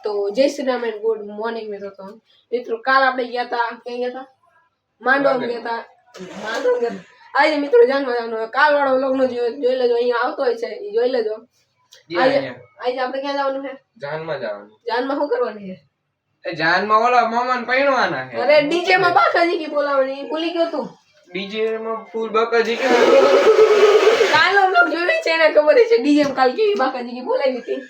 તો જય Shri Ram and good morning મિત્રો કાલ આપણે ગયા હતા ક્યાં ગયા હતા માંડવા ગયા હતા આજે મિત્રો જાણવા કાલ વાળો વ્લોગ નો જોઈ લેજો અહીંયા આવતો હોય છે એ જોઈ લેજો આજે આપણે ક્યાં જવાનું છે જાનમાં શું કરવાનું છે જાનમાં ઓલા મામાને પૈણવાના છે અરે ડીજે માં બાકાજી કી બોલાવવાની ભૂલી ગયો તું ડીજે માં ફૂલ બાકાજી કે કાલનો વ્લોગ જોયો છે એને ખબર છે ડીજે માં કાલ કેવી બાકાજી કી બોલાવી હતી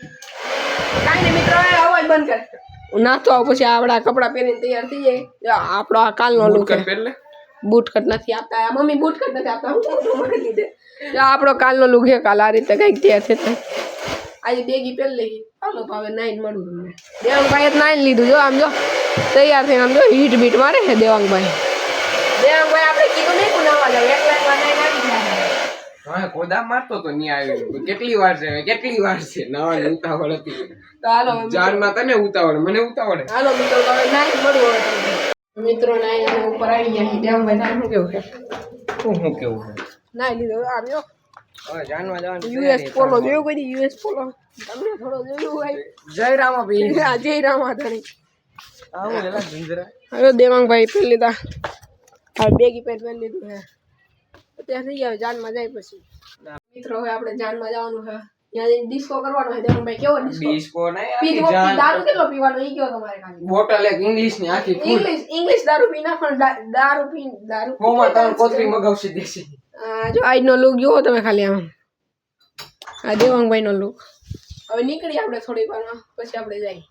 કાઈ ને મિત્રો અવાજ બંધ કર નાતો આવ પછી આપડા કપડા પહેરીને તૈયાર થઈ જાય આપણો આ કાલનો લુક પહેરલે બૂટ કટ નથી આપતા મમ્મી બૂટ કટ નથી આપતા હું મારી લીધે આપણો કાલનો લુક છે કાલ આ રીતે કઈક તૈયાર થતા આજે બેગી પહેરી લઈ હાલો ભાવે નાઈન મળું તમને દેવાંગભાઈ નાઈન લીધું જો આમ જો તૈયાર થઈને આમ જો હીટ બીટ મારે છે દેવાંગભાઈ આપણે કીધું નહીં કુનાવા જાવ એક લાઈનમાં નાઈન આવી જાય હા કોદા મારતો તો ની આવ્યો કેટલી વાર છે નવાની ઉતાવળ હતી તો હાલો જાનમાં તને ઉતાવળ મને ઉતાવળ હાલો મિત્રો હવે નાઈન મળું હવે તમને મિત્રો નાઈન અને ઉપર આવી ગયા દેવાંગભાઈ નાઈન શું કેવું છે નાઈ લીધો આવ્યો હવે જાનવા જવાનું યુએસ પોલો જોયો કોઈ યુએસ પોલો તમને થોડો જોયું ભાઈ જય રામા ભાઈ જય રામા ધણી આવો એલા જિંદરા હવે દેવાંગભાઈ પહેરી લીધા આ બેગી પહેરી લીધું છે અત્યારે થઈ ગયા જાનમાં જાય પછી મિત્રો હવે આપણે જાનમાં જવાનું છે ત્યાં ડિસ્કો કરવાનો છે દેવાંગભાઈ કેવો ડિસ્કો નહીં પીવો દારૂ કેટલો પીવાનો ઈ કયો તમારે ખાલી બોટલ એક ઇંગ્લિશ ની આખી ફૂલ ઇંગ્લિશ દારૂ પી નાખો દારૂ હોમાં તાર કોતરી મગાવશે દેશી જો આજનો લુક જોવો તમે ખાલી આમ આ દેવાંગભાઈ નો લુક હવે નીકળી આપણે થોડીક વારમાં પછી આપણે જઈએ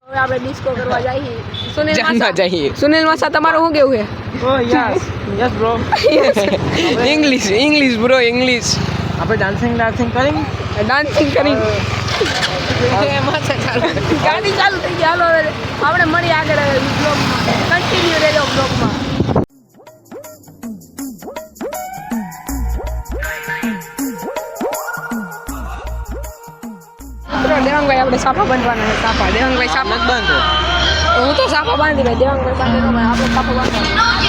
હવે આપણે ડિસ્કો કરવા જઈએ સુનિલ માસા તમારું શું કેવું છે ઓ yes bro English bro English આપણે ડાન્સિંગ કરી ગાડી ચાલુ થઈ ગઈ હાલો હવે આપણે મળી આગળ બ્લોગમાં કન્ટિન્યુ રહેજો બ્લોગમાં દેવાંગભાઈ આપણે સાપા બાંધવાના છે સાપા દેવાંગભાઈ સાપા બાંધો હું તો સાપા બાંધી ભાઈ દેવાંગભાઈ બાંધી નો ભાઈ આપણે સાપા બાંધવાના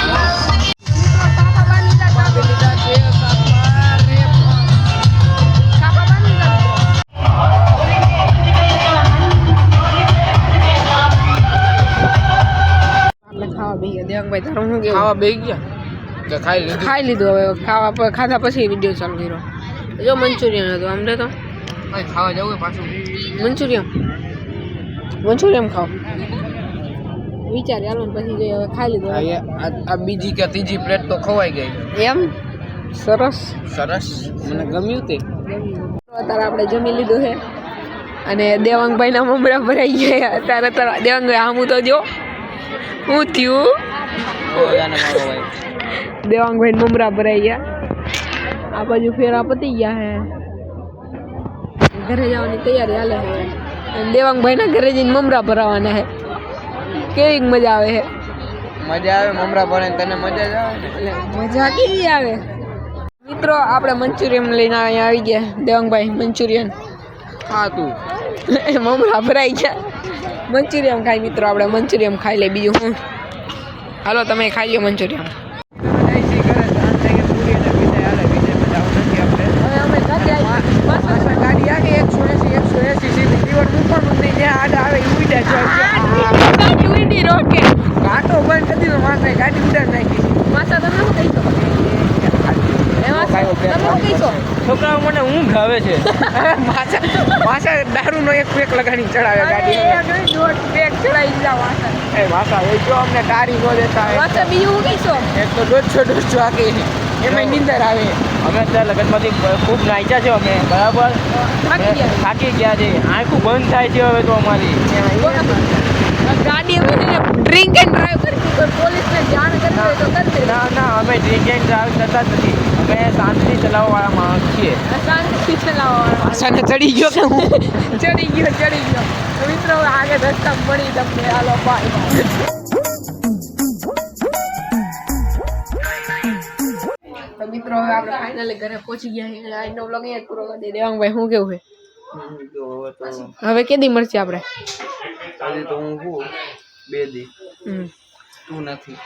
દેવાંગભાઈ તારું શું કેવું ખાવા બેસી ગયા કે ખાઈ લીધું હવે ખાધા પછી વિડીયો ચાલુ કર્યો જો મંચુરિયન હતું આમ તો ખાવા જવું પાછું મંચુરિયન ખાવ વિચારે હાલો પછી જઈ હવે ખાઈ લીધું આ બીજી કે ત્રીજી પ્લેટ તો ખવાઈ ગઈ એમ સરસ મને ગમ્યું તે અત્યારે આપણે જમી લીધું છે અને દેવાંગભાઈના મમરા ભરાઈ ગયા અત્યારે દેવાંગભાઈ આમું તો જો શું થયું દેવાંગભાઈ મમરા ભરાઈ ગયા આ બાજુ ફેરા પતી ગયા હે ઘરે જવાની તૈયારી હાલે છે દેવાંગભાઈના ઘરે જઈને મમરા ભરાવાના છે કેવી મજા આવે છે મમરા ભરે તને મજા જ આવે એટલે મજા કેવી આવે મિત્રો આપણે મંચુરિયન લઈને અહીંયા આવી ગયા દેવાંગભાઈ મંચુરિયન હા તું મમરા ભરાઈ ગયા મંચુરિયન ખાઈ મિત્રો આપણે મંચુરિયન ખાઈ લે બીજું હું હાલો તમે ખાઈ લો મંચુરિયન ગાડી આગે 180 સીધી દીવર ઉપર નથી જ્યાં આડા આવે ગાડી ઉડી રોકે કાંટો બંધ કરી દીધો માથે ગાડી ઉડાડ નાખી માતા તમે શું કહીશો છોકરાઓ મને ઊંઘ આવે છે માસા દારૂનો એક પેક લગાડી ચડાવે ગાડી પેક ચડાવી દીધા માસા જો અમને તારી નો દેતા માતા બીજું શું કહીશો એક તો દોઢસો આગે એમાં નીંદર આવે અમે ત્યાં લગ્નમાંથી ખૂબ નાચ્યા છે અમે બરાબર થાકી ગયા છે આંખું બંધ થાય છે હવે તો અમારી ગાડી ડ્રિંક એન્ડ ડ્રાઈવ કરી પોલીસને જાણ કરવી હોય તો કરશે ના અમે ડ્રિંક એન્ડ ડ્રાઈવ કરતા જ નથી અમે શાંતિથી ચલાવવાવાળા માણસ છીએ શાંતિથી ચલાવવાળા પાછાને ચડી ગયો કે હું ચડી ગયો મિત્રો આગળ રસ્તા મળી તમને હાલો બાય તો મિત્રો હવે આપણે ફાઇનલી ઘરે પહોંચી ગયા છીએ આજનો વ્લોગ અહીંયા પૂરો કરી દે દેવાંગભાઈ શું કેવું છે હવે કેદી મળશે આપણે આજે તો હું 2 દી તું નથી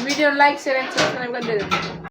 વિડીયો લાઈક શેર અને સબસ્ક્રાઇબ કરી દેજો